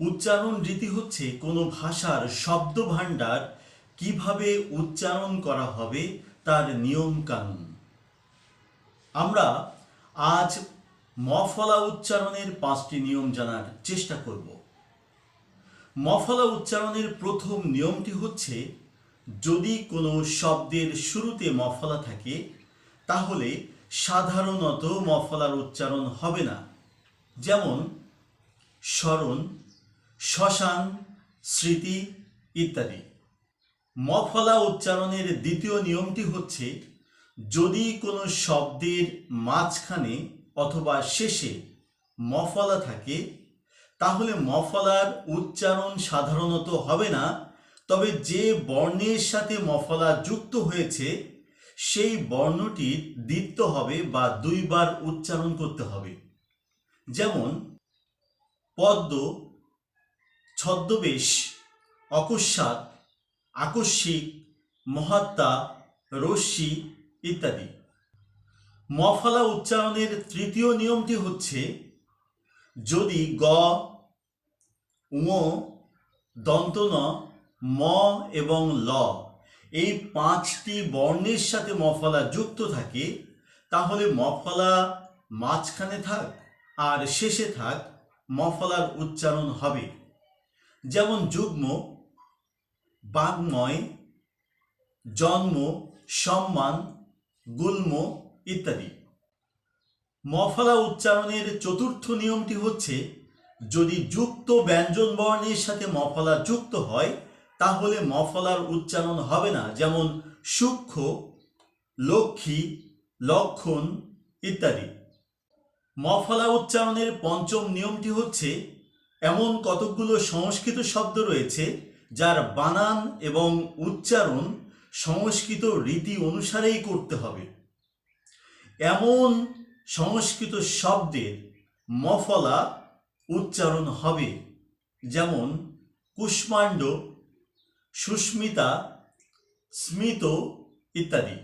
উচ্চারণ রীতি হচ্ছে কোনো ভাষার শব্দ ভাণ্ডার কিভাবে উচ্চারণ করা হবে তার নিয়ম কানুন। আমরা আজ মফলা উচ্চারণের 5টি নিয়ম জানার চেষ্টা করব। মফলা উচ্চারণের প্রথম নিয়মটি হচ্ছে, যদি কোনো শব্দের শুরুতে মফলা থাকে তাহলে সাধারণত মফলার উচ্চারণ হবে না। যেমন স্মরণ, শ্মশান, স্মৃতি ইত্যাদি। মফলা উচ্চারণের দ্বিতীয় নিয়মটি হচ্ছে, যদি কোনো শব্দের মাঝখানে অথবা শেষে মফলা থাকে তাহলে মফলার উচ্চারণ সাধারণত হবে না, তবে যে বর্ণের সাথে মফলা যুক্ত হয়েছে সেই বর্ণটির দ্বিত্ব হবে বা দুইবার উচ্চারণ করতে হবে। যেমন পদ্ম, ছদ্মবেশ, অকস্মাৎ, আকস্মিক, মহাত্মা, রশ্মি ইত্যাদি। মফলা উচ্চারণের তৃতীয় নিয়মটি হচ্ছে, যদি গ, ঙ, দন্ত ন, ম এবং ল এই 5টি বর্ণের সাথে মফলা যুক্ত থাকে তাহলে মফলা মাঝখানে থাক আর শেষে থাক, মফলার উচ্চারণ হবে। যেমন যুগ্ম, বাগ্ময়, জন্ম, সম্মান, গুল্ম ইত্যাদি। মফলা উচ্চারণের চতুর্থ নিয়মটি হচ্ছে, যদি যুক্ত ব্যঞ্জন বর্ণের সাথে মফলা যুক্ত হয় তাহলে মফলার উচ্চারণ হবে না। যেমন সূক্ষ্ম, লক্ষ্মী, লক্ষণ ইত্যাদি। মফলা উচ্চারণের পঞ্চম নিয়মটি হচ্ছে, এমন কতকগুলো সংস্কৃত শব্দ রয়েছে যার বানান এবং উচ্চারণ সংস্কৃত রীতি অনুসারেই করতে হবে। এমন সংস্কৃত শব্দের মফলা উচ্চারণ হবে। যেমন কুষ্মাণ্ড, সুস্মিতা, স্মিত ইত্যাদি।